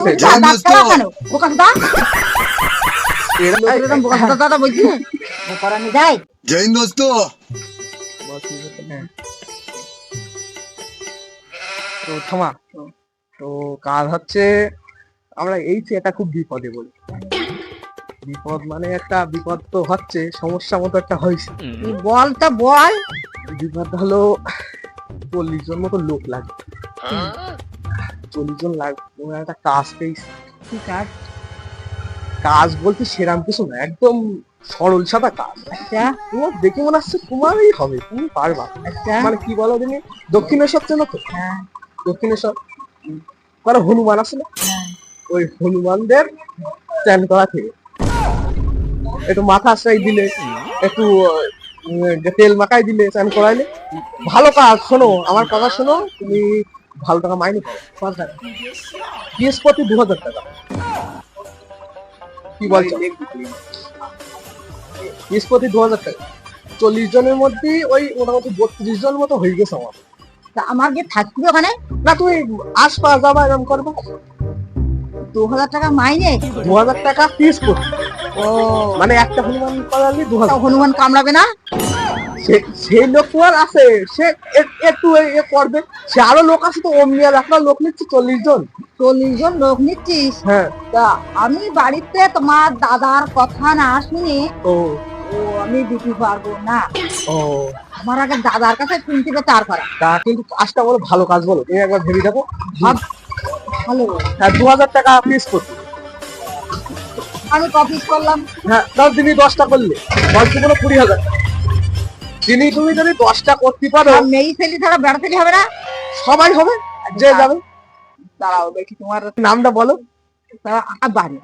जय हिंद दोस्तों। তো থামা তো কাজ হচ্ছে আমরা এটা খুব বিপদে বলি। বিপদ মানে একটা বিপদ তো হচ্ছে, সমস্যা মতো একটা হয়েছে। বলটা বল। বিপদ হলো 40 জন মতো লোক লাগবে। 40 জন লাগবে, তোমার একটা কাজ পেয়েছি। কি কাজ? কাজ বলতে সেরাম কিছু না, একদম সরল সাদা কাজ। আচ্ছা তোমার দেখে মনে হচ্ছে তোমারই হবে, তুমি পারবা। আচ্ছা মানে কি বলো তুমি, দক্ষিণেশ্বর চেনো তো? হ্যাঁ দক্ষিণেশ্বর মানে হনুমান আছে না, হ্যাঁ ওই হনুমানদের স্ট্যান্ড করা থেকে একটু মাথা আশ্রয় দিলে, একটু তেল মাখাই দিলে, স্নান করাইলে ভালো কাজ। শোনো আমার কথা শোনো, তুমি ভালো টাকা মাইনে পাও। 5 টাকা পিএস প্রতি 2000 টাকা। কি বলছো? পিএস প্রতি 2000 টাকা। 40 জনের মধ্যে ওই মোটামুটি 32 জন মতো হয়ে গেছে আমার। তা আমার যে থাকবে ওখানে না তুমি আশপাশ যাবা, এরকম করবা। 2000 টাকা মাইনে। 2000 টাকা পিস করতে। ও মানে একটা হনুমান পালালে 2000। হনুমান কামড়াবে না? সেই লোক তো আর আছে, সে একটু করবে। সে আরো লোক আছে তো, অমনি আর একটা লোক নিচ্ছে 40 জন। 40 জন লোক নিচ্ছিস? হ্যাঁ। তা আমি বাড়িতে তোমার দাদার কথা না শুনে ও আমি দিতে পারবো না। ও আমার আগে দাদার কাছে শুনতে হবে, তারপর তা কিন্তু কাজটা বলো, ভালো কাজ বলো, তুমি একবার ভেবে দেখো। ভালো। হ্যাঁ 2000 টাকা পিস করতে। আমি কপিস করলাম। হ্যাঁ তাও তুমি 10টা করলে 10 দুগুলো 20,000। তিনি তুমি যদি 10টা করতে পারো, আর মেয়ে ছেলে ছাড়া বেড়াতে হবে না? সবাই হবে, যে যাবে। দাঁড়াও দেখি তোমার নামটা বলো। বাড়ি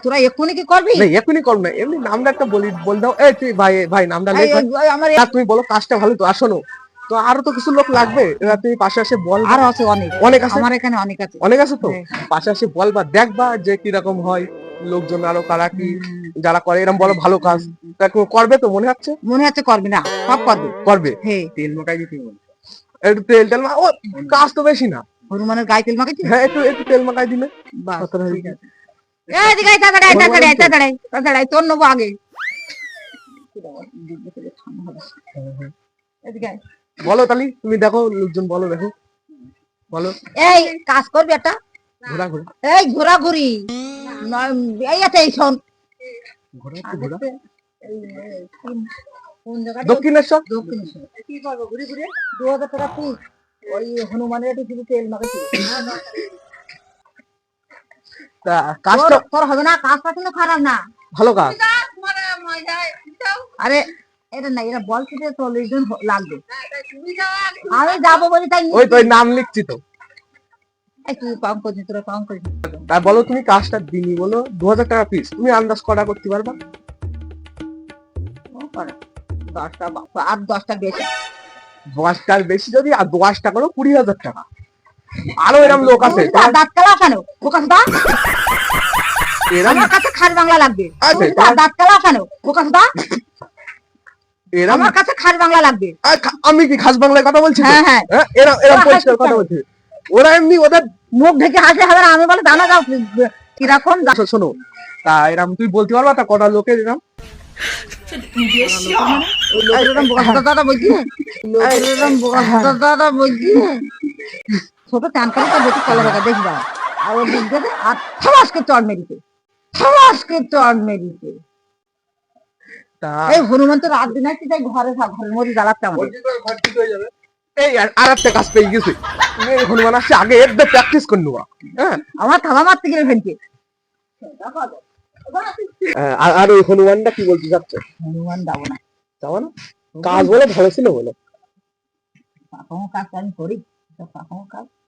তোরা এক্ষুনি কি করবি? না এখনই করো না, এমনি নামটা একটা বল দাও। এই তুই ভাই ভাই নামটা লেখ। আমার তুমি বলো কাজটা ভালো তো। আসো তো, আরো তো কিছু লোক লাগবে, এবার তুমি পাশে এসে বল। আরো আছে অনেক, অনেক আছে আমার এখানে অনেক আছে। অনেক আছে তো, পাশে এসে বলবা, দেখবা যে কিরকম হয় লোকজন, আরো কারা কি যারা করে এরকম বলো ভালো কাজ। করবে তো মনে হচ্ছে? মনে হচ্ছে করবি না, সব করবে। করবে। হ্যাঁ তেল মাখাই দিতে বল, একটু তেল তেল ও কাজ তো বেশি না। হনুমানের গায়ে তেল মাখাইছি। হ্যাঁ একটু একটু তেল মাখাই দিলে বাস ঠিক আছে। তোর নেবো আগে। বলো তাহলে, তুমি দেখো লোকজন বলো, দেখো বলো। এই কাজ করবি একটা, ঘোরাঘুরি। এই ঘোরাঘুরি এই আছে, এই শোন। দক্ষিণেশ্বর। দক্ষিণেশ্বর কি করবো ঘুরে ঘুরে? 2000 টাকা পিস। ওই হনুমানের একটু শুধু তেল মাখাইছি। তা কাজটা তোর হবে না, কাজটা কিন্তু খারাপ না, ভালো কাজ। আরে এটা না, এটা বলছে যে 40 জন লাগবে। আমি যাবো বলি তাই। ওই তো নাম লিখছি তো। তুই কম করছিস, তোরা কম করছিস। তা বলো তুমি কাজটা দিনই বলো 2000 টাকা পিস, তুমি আন্দাজ কটা করতে পারবা? 10টা আর 10টা বেশি। 10টার বেশি যদি আর 10টা করো 20,000 টাকা। আরো এরকম লোক আছে। দাঁত কালা কেন ফোকাস দা? এরম আমার কাছে খাস বাংলা লাগবে। আচ্ছা, দাঁত কালা কেন ফোকাস দা? এরম আমার কাছে খাস বাংলা লাগবে। আমি কি খাস বাংলায় কথা বলছি? হ্যাঁ হ্যাঁ এরম এরম পরিষ্কার কথা বলছি। ওরা এমনি ওদের মুখ ঢেকে হাসলে হবে না। আমি বলে দানা দাও কিরকম। শোনো, তা এরম তুই বলতে পারবা তা কটা লোকের এরম? ছোট টান করে তো বেশি কলা দেখা দেখবা, আর ওর দিক দিয়ে আর সমাজকে চড় মেরিতে, সমাজকে চড় মেরিতে। এই হনুমান তো রাত দিন আসছে, তাই ঘরে ঘরের মধ্যে জ্বালাচ্ছে আমাদের। এই আর একটা কাজ পেয়ে গেছি, হনুমান আসছে আগে এর প্র্যাকটিস করে নেওয়া। হ্যাঁ আমার থামা মারতে গেলে ফেলছে। আর ওই হনুমানটা কি বলতে চাচ্ছে? হনুমান যাবো না, যাবো না। কাজ বলে ভালো ছিল বলে কাজ আমি করি।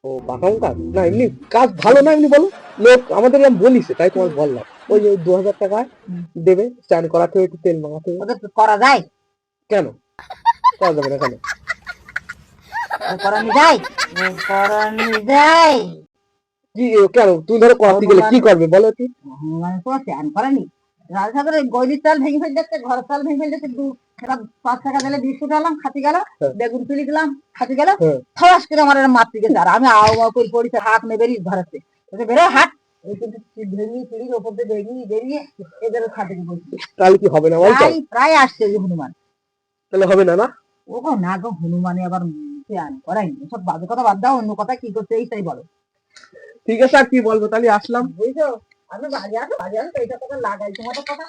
ও পাকাও কাজ না, এমনি কাজ ভালো না, এমনি বলো। লোক আমাদের এরকম বলিছে তাই তোমার বললাম। ওই যে 2000 টাকা দেবে, স্নান করাতে একটু তেল মাখাতে করা যায়। কেন করা যাবে না? কেন করানি যায়? করানি যায় কি? কেন তুমি ধরো করাতে গেলে কি করবে বলো? তুই মানে তো স্নান করানি রাজসাগরে গইলির চাল ভেঙে ফেল যাচ্ছে, ঘরের চাল ভেঙে ফেল যাচ্ছে। 5 টাকা দিলে বিস্কুট আনলাম, খাতি গেল, বেগুন তুলি দিলাম, খাতি গেল, খাওয়াস করে আমার মারতে গেছে। আর আমি আও করে পড়িতে হাত নেবে ধরাচ্ছে, বেরো হাট। এই কিন্তু ভেঙে সিঁড়ির ওপর দিয়ে বেরিয়ে এদের খাটে বসছে। তাহলে কি হবে না বলতো? প্রায় আসছে ওই হনুমান। তাহলে হবে না না? ও না গো, হনুমানে আবার করাইনি, সব বাজে কথা বাদ দাও, অন্য কথা কি করতে এইটাই বলো। ঠিক আছে, আর কি বলবো, তাহলে আসলাম। বুঝছো, আমি বাজে আসো এইটা কথা লাগাই, তোমাদের কথা